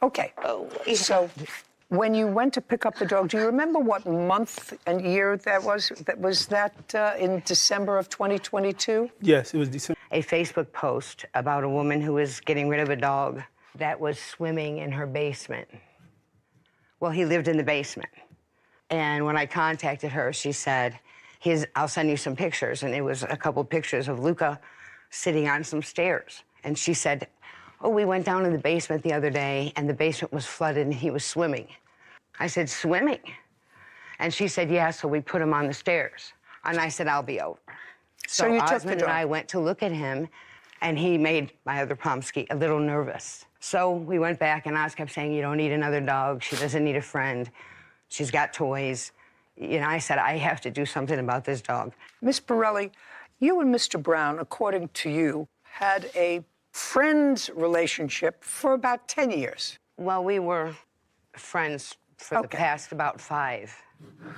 Okay. Oh, yeah. So when you went to pick up the dog, do you remember what month and year that was? Was that in December of 2022? Yes, it was December. A Facebook post about a woman who was getting rid of a dog that was swimming in her basement. Well, he lived in the basement. And when I contacted her, she said, I'll send you some pictures. And it was a couple pictures of Luca sitting on some stairs. And she said, oh, we went down in the basement the other day, and the basement was flooded, and he was swimming. I said, swimming? And she said, yeah, so we put him on the stairs. And I said, I'll be over. So you took the Osmond dog. and I went to look at him, and he made my other Pomsky a little nervous. So we went back, and Oz kept saying, you don't need another dog. She doesn't need a friend. She's got toys. You know, I said, I have to do something about this dog. Miss Borelli, you and Mr. Brown, according to you, had a friends relationship for about 10 years. Well, we were friends for the past about 5.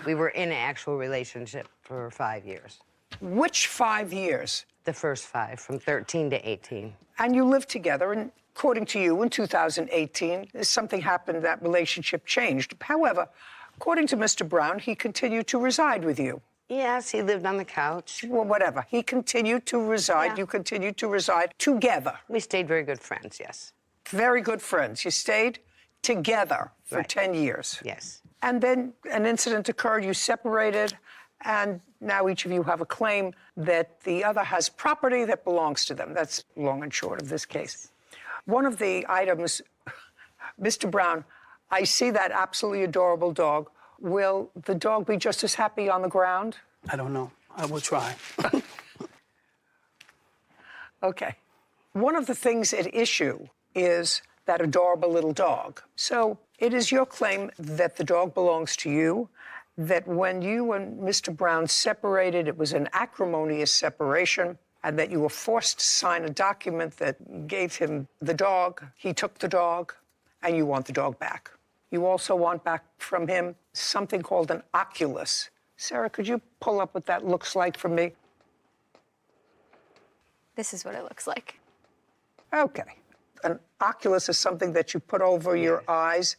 We were in an actual relationship for 5 years. Which 5 years? The first 5, from 13 to 18. And you lived together, and according to you, in 2018, something happened, that relationship changed. However, according to Mr. Brown, he continued to reside with you. Yes, he lived on the couch. Well, whatever. He continued to reside. Yeah. You continued to reside together. We stayed very good friends, yes. Very good friends. You stayed together for Right. 10 years. Yes. And then an incident occurred, you separated, and now each of you have a claim that the other has property that belongs to them. That's long and short of this case. One of the items, Mr. Brown, I see that absolutely adorable dog. Will the dog be just as happy on the ground? I don't know. I will try. Okay. One of the things at issue is that adorable little dog. So it is your claim that the dog belongs to you, that when you and Mr. Brown separated, it was an acrimonious separation, and that you were forced to sign a document that gave him the dog, he took the dog, and you want the dog back. You also want back from him something called an Oculus. Sarah, could you pull up what that looks like for me? This is what it looks like. Okay. An Oculus is something that you put over your eyes,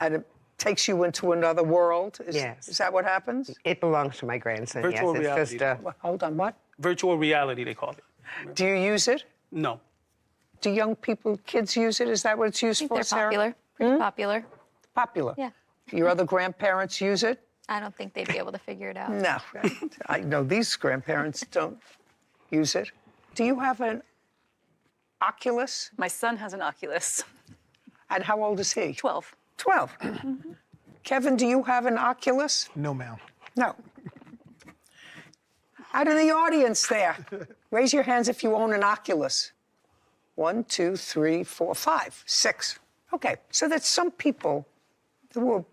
and it takes you into another world. Yes. Is that what happens? It belongs to my grandson, Virtual yes. reality. It's just Well, hold on, what? Virtual reality, they call it. Do you use it? No. Do young people, kids use it? Is that what it's used I think for, they're Sarah? popular. Pretty popular. Popular? Yeah. Your other grandparents use it? I don't think they'd be able to figure it out. No. I know these grandparents don't use it. Do you have an Oculus? My son has an Oculus. And how old is he? 12. 12. Kevin, do you have an Oculus? No, ma'am. No. Out in the audience there, raise your hands if you own an Oculus. 1, 2, 3, 4, 5, 6. Okay, so that some people who are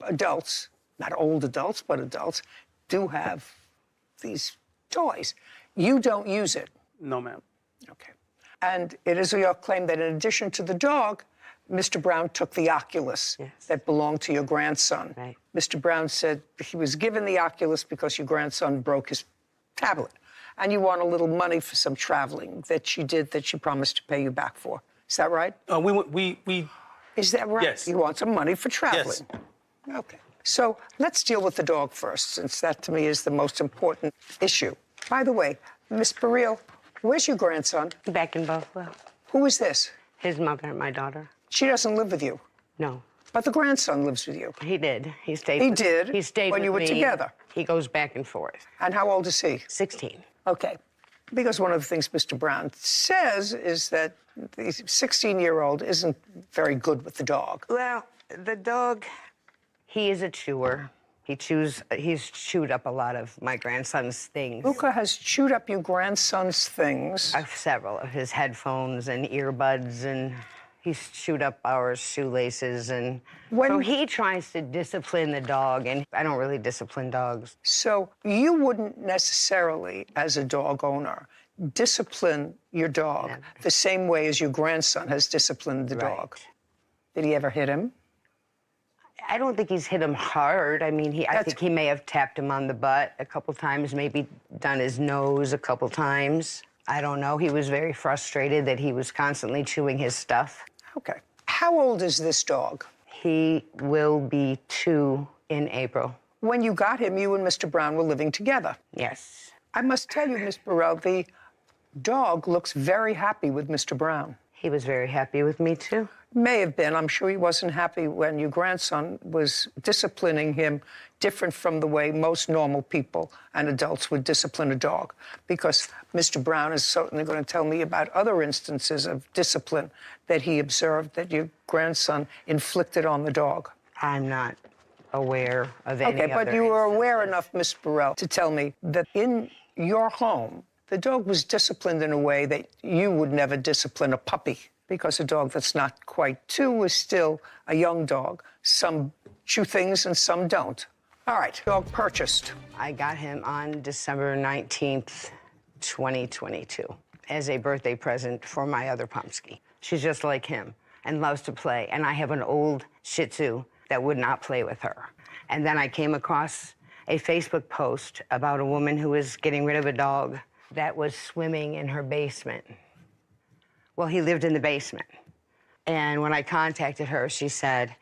adults, not old adults, but adults, do have these toys. You don't use it. No, ma'am. Okay. And it is your claim that in addition to the dog, Mr. Brown took the Oculus that belonged to your grandson. Right. Mr. Brown said he was given the Oculus because your grandson broke his tablet. And you want a little money for some traveling that she did that she promised to pay you back for. Is that right? We Is that right? Yes. You want some money for traveling. Yes. Okay. So let's deal with the dog first, since that to me is the most important issue. By the way, Miss Burrell, where's your grandson? back in Buffalo. Who is this? His mother and my daughter. She doesn't live with you, No, but the grandson lives with you. he did. He stayed. He with- did He stayed when with you were me. together. He goes back and forth. And how old is he? 16. Okay. Because one of the things Mr. Brown says is that the 16-year-old isn't very good with the dog. Well, the dog, he is a chewer. He's chewed up a lot of my grandson's things. Luca has chewed up your grandson's things. Several of his headphones and earbuds, and he's chewed up our shoelaces, and so he tries to discipline the dog, and I don't really discipline dogs. So you wouldn't necessarily, as a dog owner, discipline your dog the same way as your grandson has disciplined the dog. Did he ever hit him? I don't think he's hit him hard. I mean, I think he may have tapped him on the butt a couple times, maybe done his nose a couple times. I don't know. He was very frustrated that he was constantly chewing his stuff. Okay. How old is this dog? He will be 2 in April. When you got him, you and Mr. Brown were living together. Yes. I must tell you, Miss Burrell, the dog looks very happy with Mr. Brown. He was very happy with me, too. May have been. I'm sure he wasn't happy when your grandson was disciplining him different from the way most normal people and adults would discipline a dog. Because Mr. Brown is certainly going to tell me about other instances of discipline that he observed that your grandson inflicted on the dog. I'm not aware of any Okay, but other you were aware instances. enough, Miss Burrell, to tell me that in your home, the dog was disciplined in a way that you would never discipline a puppy, because a dog that's not quite 2 is still a young dog. Some chew things and some don't. All right, dog purchased. I got him on December 19th, 2022, as a birthday present for my other Pomsky. She's just like him and loves to play. And I have an old Shih Tzu that would not play with her. And then I came across a Facebook post about a woman who was getting rid of a dog that was swimming in her basement. Well, he lived in the basement. And when I contacted her, she said,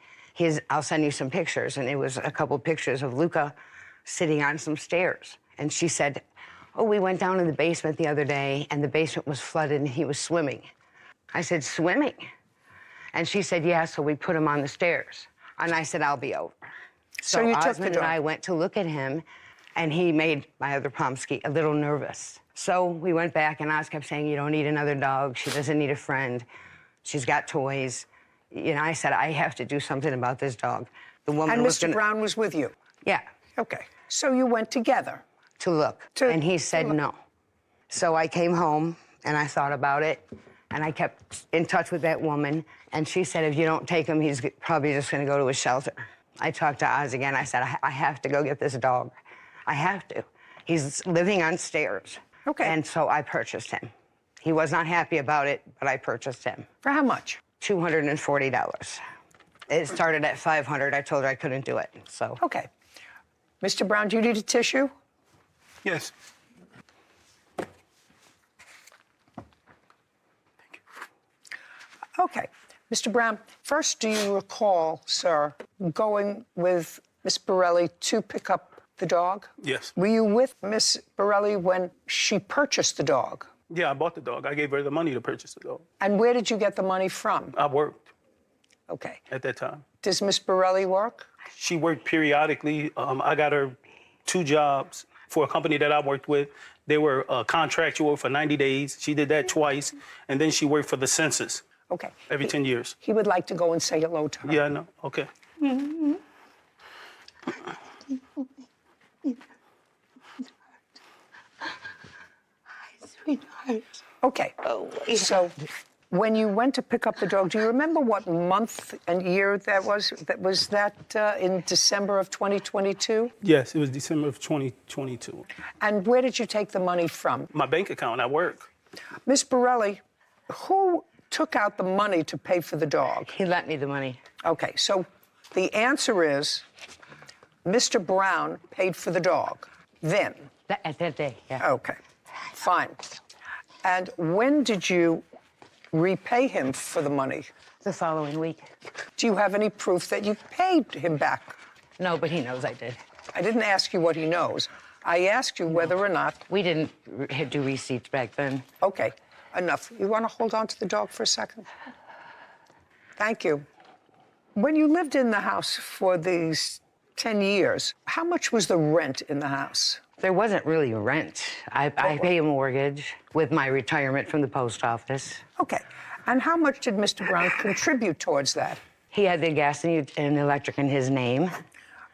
I'll send you some pictures. And it was a couple pictures of Luca sitting on some stairs. And she said, oh, we went down in the basement the other day, and the basement was flooded, and he was swimming. I said, swimming? And she said, yeah, so we put him on the stairs. And I said, I'll be over. So you took the Osmond dog. and I went to look at him, and he made my other Pomsky a little nervous. So we went back, and Oz kept saying, you don't need another dog. She doesn't need a friend. She's got toys. You know, I said, I have to do something about this dog. The woman And was Mr. Brown was with you? Yeah, Okay. So you went together? to look. And he said no. So I came home, and I thought about it, and I kept in touch with that woman, and she said, if you don't take him, he's probably just going to go to a shelter. I talked to Oz again. I said, I have to go get this dog. I have to. He's living on stairs. Okay. And so I purchased him. He was not happy about it, but I purchased him. For how much? $240. It started at $500. I told her I couldn't do it, so. Okay. Mr. Brown, do you need a tissue? Yes. Okay. Mr. Brown, first, do you recall, sir, going with Miss Borelli to pick up the dog? Yes. Were you with Miss Borelli when she purchased the dog? Yeah, I bought the dog. I gave her the money to purchase the dog. And where did you get the money from? I worked Okay. at that time. Does Miss Borelli work? She worked periodically. I got her 2 jobs for a company that I worked with. They were contractual for 90 days. She did that twice. And then she worked for the census Okay. every 10 years. He would like to go and say hello to her. Yeah, I know. Okay. Sweetheart. Okay. Oh, So when you went to pick up the dog, do you remember what month and year that was? Was that in December of 2022? Yes, it was December of 2022. And where did you take the money from? My bank account at work. Miss Borelli, who took out the money to pay for the dog? He lent me the money. Okay, so the answer is Mr. Brown paid for the dog then. At that day, yeah. Okay, fine. And when did you repay him for the money? The following week. Do you have any proof that you paid him back? No, but he knows I did. I didn't ask you what he knows. I asked you whether or not. We didn't do receipts back then. Okay, enough. You want to hold on to the dog for a second? Thank you. When you lived in the house for these 10 years, how much was the rent in the house? There wasn't really rent. I pay a mortgage with my retirement from the post office. Okay, and how much did Mr. Brown contribute towards that? He had the gas and electric in his name.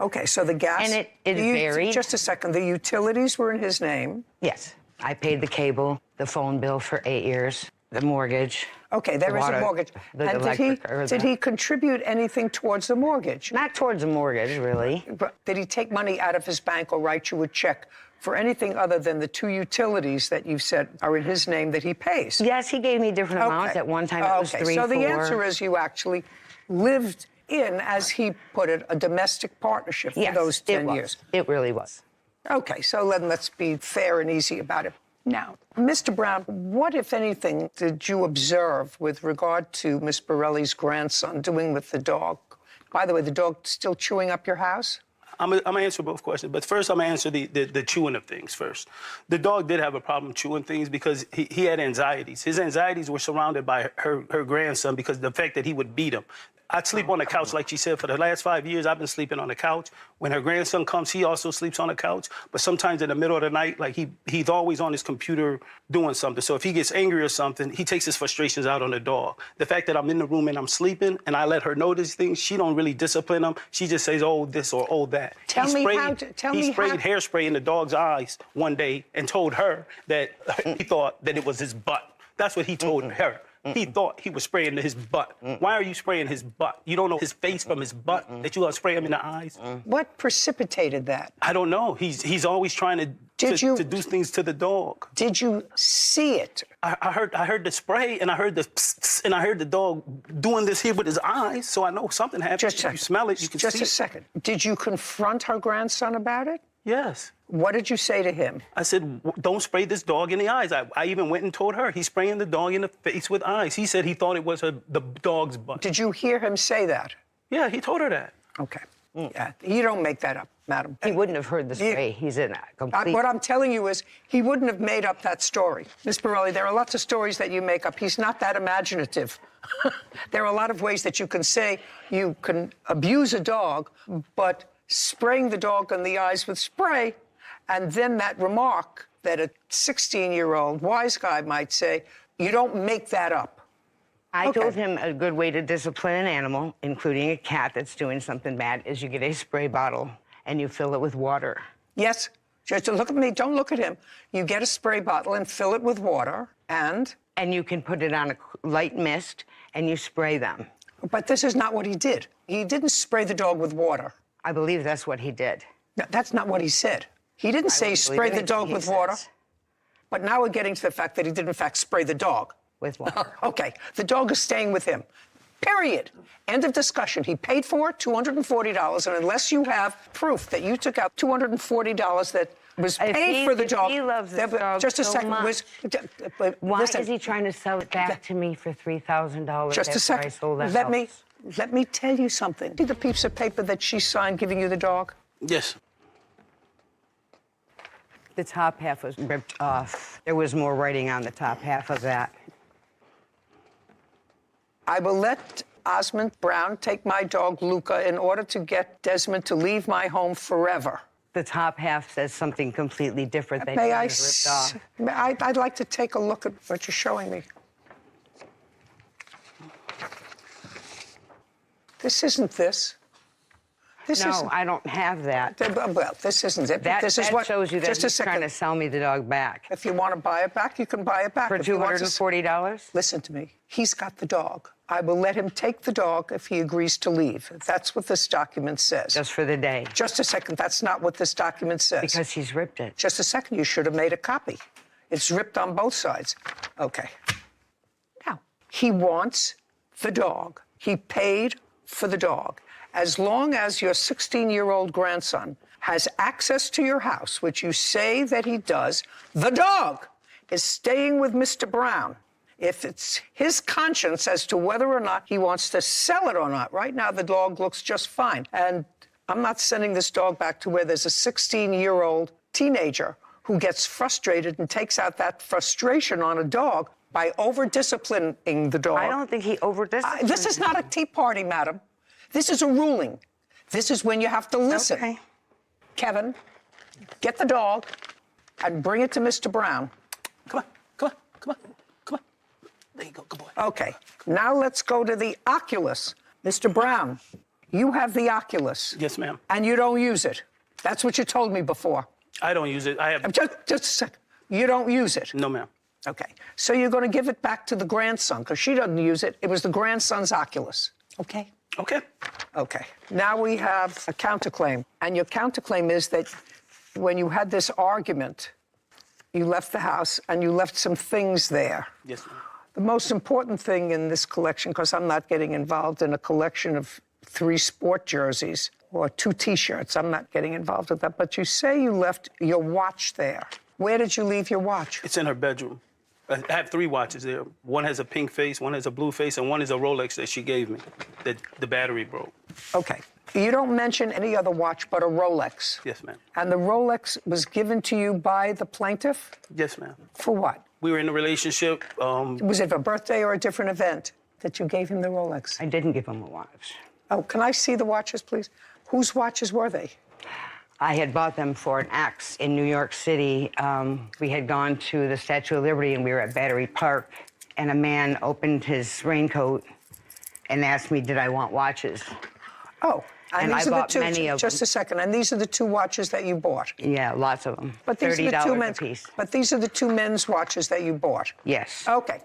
Okay, so the gas. And it varied. Just a second. The utilities were in his name. Yes. I paid the cable, the phone bill for 8 years, the mortgage. Okay, there the is water, a mortgage. The And electric, did he contribute anything towards the mortgage? Not towards the mortgage, really. But did he take money out of his bank or write you a check for anything other than the 2 utilities that you've said are in his name that he pays? Yes, he gave me different amounts. At one time, it was 3, so 4. the answer is you actually lived in, as he put it, a domestic partnership for Yes, those 10 it was. years. It really was. Okay, so let's be fair and easy about it. Now, Mr. Brown, what, if anything, did you observe with regard to Miss Borelli's grandson doing with the dog? By the way, the dog still chewing up your house? I'm gonna answer both questions, but first I'm gonna answer the chewing of things first. The dog did have a problem chewing things because he had anxieties. His anxieties were surrounded by her grandson because of the fact that he would beat him. I'd sleep on the couch, like she said, for the last 5 years, I've been sleeping on the couch. When her grandson comes, he also sleeps on the couch. But sometimes in the middle of the night, like he's always on his computer doing something. So if he gets angry or something, he takes his frustrations out on the dog. The fact that I'm in the room and I'm sleeping and I let her know these things, she don't really discipline him. She just says, oh, this or oh, that. Tell he me sprayed, how to, tell he me sprayed how... hairspray in the dog's eyes one day and told her that he thought that it was his butt. That's what he told her. He thought he was spraying his butt. Why are you spraying his butt? You don't know his face from his butt, that you gonna spray him in the eyes? What precipitated that? I don't know. He's always trying to do things to the dog. Did you see it? I heard the spray and I heard the pss, and I heard the dog doing this here with his eyes, so I know something happened. Just a second. You smell it, you can see it. Just a second. Did you confront her grandson about it? Yes. What did you say to him? I said, don't spray this dog in the eyes. I even went and told her he's spraying the dog in the face with eyes. He said he thought it was the dog's butt. Did you hear him say that? Yeah, he told her that. Okay. Yeah, you don't make that up, madam. He wouldn't have heard the spray. He's in a complete... What I'm telling you is he wouldn't have made up that story. Miss Borelli, there are lots of stories that you make up. He's not that imaginative. There are a lot of ways that you can say you can abuse a dog, but spraying the dog in the eyes with spray, and then that remark that a 16-year-old wise guy might say, you don't make that up. I told him a good way to discipline an animal, including a cat that's doing something bad, is you get a spray bottle and you fill it with water. Yes, just look at me, don't look at him. You get a spray bottle and fill it with water, and? And you can put it on a light mist and you spray them. But this is not what he did. He didn't spray the dog with water. I believe that's what he did. No, that's not what he said. He didn't say spray the dog with water. But now we're getting to the fact that he did, in fact, spray the dog. With water. Okay, the dog is staying with him. Period. End of discussion. He paid for it, $240, and unless you have proof that you took out $240 that was paid for the dog... He loves the dog just a so second. much. Why Listen, is he trying to sell it back to me for $3,000? just a second. I sold that Let me tell you something. See the piece of paper that she signed giving you the dog? Yes. The top half was ripped off. There was more writing on the top half of that. I will let Osmond Brown take my dog, Luca, in order to get Desmond to leave my home forever. The top half says something completely different than May I? ripped off. I'd like to take a look at what you're showing me. This isn't this. This No, isn't. I don't have that. Well, this isn't it. That, this is that what, shows you that just a he's trying second. to sell me the dog back. If you want to buy it back, you can buy it back. For If you want to $240? Listen to me. He's got the dog. I will let him take the dog if he agrees to leave. That's what this document says. Just for the day. Just a second. That's not what this document says. Because he's ripped it. Just a second. You should have made a copy. It's ripped on both sides. Okay. Now, he wants the dog. He paid for the dog. As long as your 16-year-old grandson has access to your house, which you say that he does, the dog is staying with Mr. Brown. If it's his conscience as to whether or not he wants to sell it or not. Right now, the dog looks just fine. And I'm not sending this dog back to where there's a 16-year-old teenager who gets frustrated and takes out that frustration on a dog by over-disciplining the dog. I don't think he over-disciplined. This is not a tea party, madam. This is a ruling. This is when you have to listen. Okay. Kevin, get the dog and bring it to Mr. Brown. Come on, come on, come on, come on. There you go, good boy. Okay, now let's go to the Oculus. Mr. Brown, you have the Oculus. Yes, ma'am. And you don't use it. That's what you told me before. I don't use it. I have... Just a second. You don't use it? No, ma'am. Okay, so you're going to give it back to the grandson, because she doesn't use it. It was the grandson's Oculus. Okay? Okay. Okay. Now we have a counterclaim. And your counterclaim is that when you had this argument, you left the house and you left some things there. Yes, ma'am. The most important thing in this collection, because I'm not getting involved in a collection of 3 sport jerseys or 2 T-shirts, I'm not getting involved with that, but you say you left your watch there. Where did you leave your watch? It's in her bedroom. I have 3 watches there. One has a pink face, one has a blue face, and one is a Rolex that she gave me that the battery broke. Okay. You don't mention any other watch but a Rolex. Yes, ma'am. And the Rolex was given to you by the plaintiff? Yes, ma'am. For what? We were in a relationship. Was it a birthday or a different event that you gave him the Rolex? I didn't give him a watch. Oh, can I see the watches, please? Whose watches were they? I had bought them for an ex in New York City. We had gone to the Statue of Liberty, and we were at Battery Park, and a man opened his raincoat and asked me, did I want watches? Oh, And these I are bought the two. many of Just them. a second. And these are the 2 watches that you bought. Yeah, lots of them. But these are the 2 $30 a men's. piece. But these are the 2 men's watches that you bought. Yes. Okay.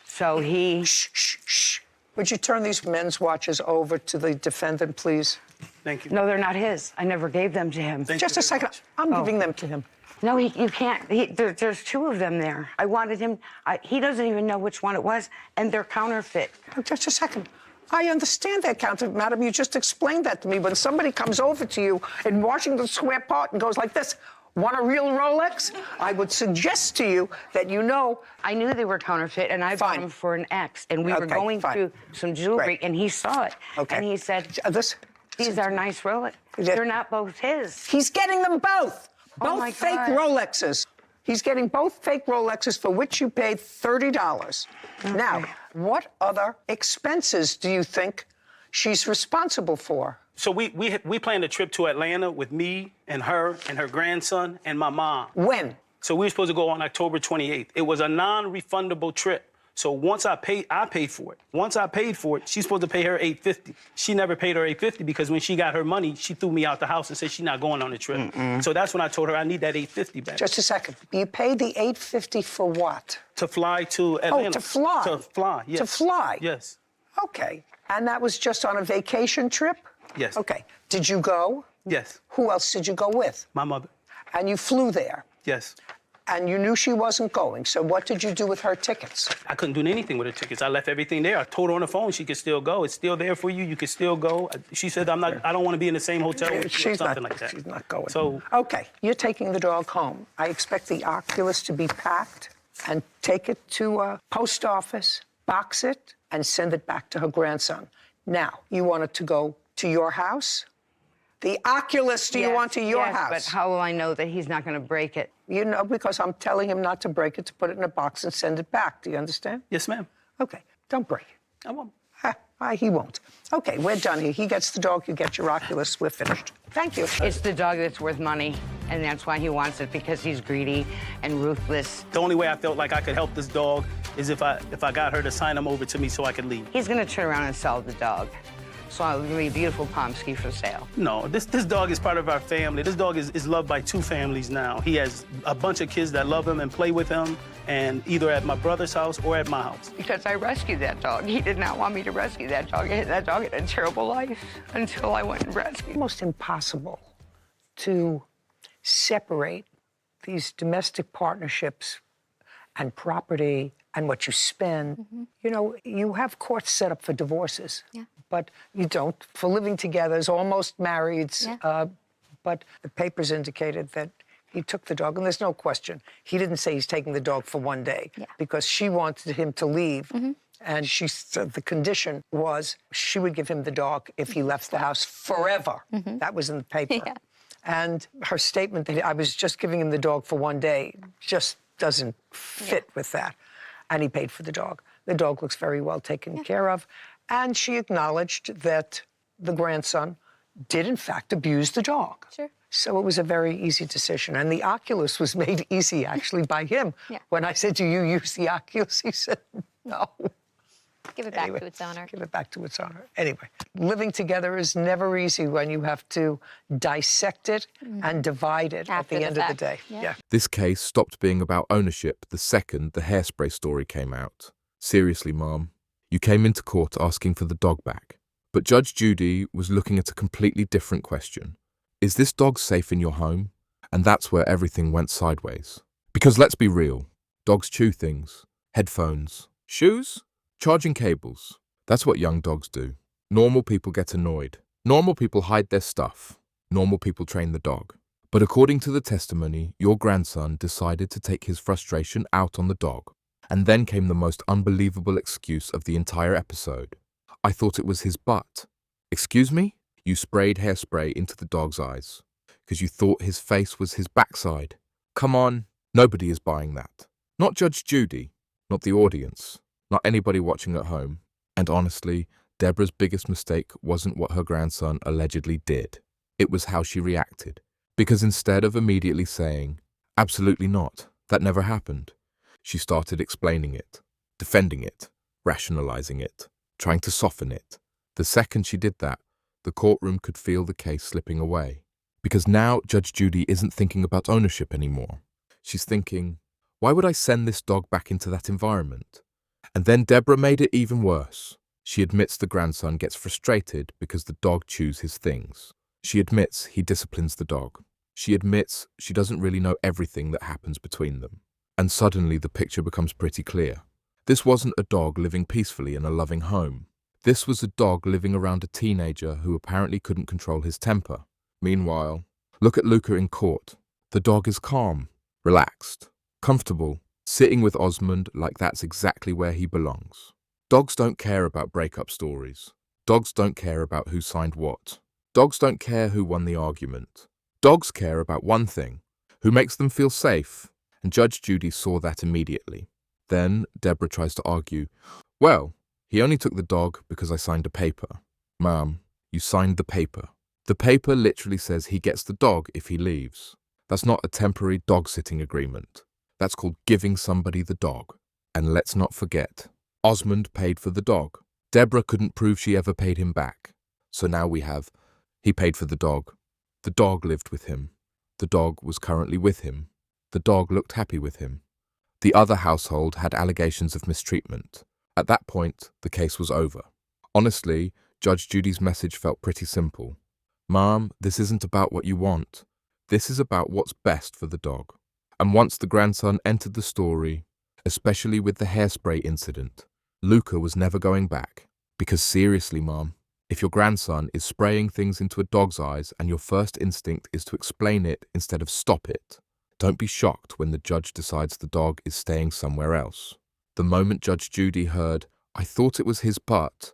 So he... Shh, shh, shh. Would you turn these men's watches over to the defendant, please? Thank you. No, they're not his. I never gave them to him. Thank Just you a very second. much. I'm giving them to him. No, you can't. There's 2 of them there. I wanted him... he doesn't even know which one it was, and they're counterfeit. Oh, just a second. I understand that, Madam. You just explained that to me. When somebody comes over to you in Washington Square Park and goes like this, want a real Rolex? I would suggest to you that you know... I knew they were counterfeit, and I bought Fine. them for an ex, and we were Okay, going fine. through some jewelry, Great. and he saw it. Okay. And he said, This... these are nice Rolex. Yeah. They're not both his. He's getting them both. Oh, Both my fake God. Rolexes. He's getting both fake Rolexes for which you paid $30. Now, what other expenses do you think she's responsible for? So we planned a trip to Atlanta with me and her grandson and my mom. When? So we were supposed to go on October 28th. It was a non-refundable trip. So once I paid for it. Once I paid for it, she's supposed to pay her $850. She never paid her $850 because when she got her money, she threw me out the house and said she's not going on the trip. So that's when I told her I need that $850 back. Just a second. You paid the $850 for what? To fly to Atlanta. Oh, to fly? To fly, yes. To fly? Yes. Okay. And that was just on a vacation trip? Yes. Okay. Did you go? Yes. Who else did you go with? My mother. And you flew there? Yes. And you knew she wasn't going, so what did you do with her tickets? I couldn't do anything with her tickets. I left everything there. I told her on the phone she could still go. It's still there for you. You can still go. She said, I don't want to be in the same hotel with you or something like that. She's not going. So, Okay, you're taking the dog home. I expect the Oculus to be packed and take it to a post office, box it, and send it back to her grandson. Now, you want it to go to your house? The Oculus, do you want to your yes, house? But how will I know that he's not going to break it? You know, because I'm telling him not to break it, to put it in a box and send it back. Do you understand? yes, ma'am. Okay, don't break it. I won't. He won't. Okay, we're done here. He gets the dog, you get your Oculus. We're finished. Thank you. It's the dog that's worth money, and that's why he wants it, because he's greedy and ruthless. The only way I felt like I could help this dog is if I got her to sign him over to me so I could leave. He's going to turn around and sell the dog. So it's going to be a beautiful Pomsky for sale. No, this dog is part of our family. This dog is loved by 2 families now. He has a bunch of kids that love him and play with him, and either at my brother's house or at my house. Because I rescued that dog. He did not want me to rescue that dog. That dog had a terrible life until I went and rescued him. Almost impossible to separate these domestic partnerships and property and what you spend. You know, you have courts set up for divorces, but you don't for living together as almost marrieds. But the papers indicated that he took the dog, and there's no question. He didn't say he's taking the dog for one day because she wanted him to leave. And she said the condition was she would give him the dog if he left the house forever. That was in the paper. And her statement that I was just giving him the dog for one day just doesn't fit with that. And he paid for the dog. The dog looks very well taken care of. And she acknowledged that the grandson did, in fact, abuse the dog. Sure. So it was a very easy decision. And the Oculus was made easy, actually, by him. When I said, do you use the Oculus? He said, no. Give it back to its owner. Give it back to its owner. Anyway, living together is never easy when you have to dissect it and divide it After at the end of the fact. day. Yeah. This case stopped being about ownership the second the hairspray story came out. Seriously, Mom, you came into court asking for the dog back. But Judge Judy was looking at a completely different question. Is this dog safe in your home? And that's where everything went sideways. Because let's be real, dogs chew things. Headphones. Shoes? Charging cables. That's what young dogs do. Normal people get annoyed. Normal people hide their stuff. Normal people train the dog. But according to the testimony, your grandson decided to take his frustration out on the dog. And then came the most unbelievable excuse of the entire episode. I thought it was his butt. Excuse me? You sprayed hairspray into the dog's eyes because you thought his face was his backside. Come on, nobody is buying that. Not Judge Judy, not the audience, not anybody watching at home. And honestly, Deborah's biggest mistake wasn't what her grandson allegedly did. It was how she reacted. Because instead of immediately saying, absolutely not, that never happened, she started explaining it, defending it, rationalizing it, trying to soften it. The second she did that, the courtroom could feel the case slipping away. Because now Judge Judy isn't thinking about ownership anymore. She's thinking, why would I send this dog back into that environment? And then Deborah made it even worse. She admits the grandson gets frustrated because the dog chews his things. She admits he disciplines the dog. She admits she doesn't really know everything that happens between them. And suddenly the picture becomes pretty clear. This wasn't a dog living peacefully in a loving home. This was a dog living around a teenager who apparently couldn't control his temper. Meanwhile, look at Luca in court. The dog is calm, relaxed, comfortable, sitting with Osmond like that's exactly where he belongs. Dogs don't care about breakup stories. Dogs don't care about who signed what. Dogs don't care who won the argument. Dogs care about one thing, who makes them feel safe. And Judge Judy saw that immediately. Then Deborah tries to argue, well, he only took the dog because I signed a paper. Ma'am, you signed the paper. The paper literally says he gets the dog if he leaves. That's not a temporary dog-sitting agreement. That's called giving somebody the dog. And let's not forget, Osmond paid for the dog. Deborah couldn't prove she ever paid him back. So now we have, he paid for the dog. The dog lived with him. The dog was currently with him. The dog looked happy with him. The other household had allegations of mistreatment. At that point, the case was over. Honestly, Judge Judy's message felt pretty simple. Mom, this isn't about what you want. This is about what's best for the dog. And once the grandson entered the story, especially with the hairspray incident, Luca was never going back. Because seriously, Mom, if your grandson is spraying things into a dog's eyes and your first instinct is to explain it instead of stop it, don't be shocked when the judge decides the dog is staying somewhere else. The moment Judge Judy heard, I thought it was his butt,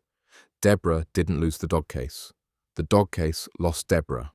Deborah didn't lose the dog case. The dog case lost Deborah.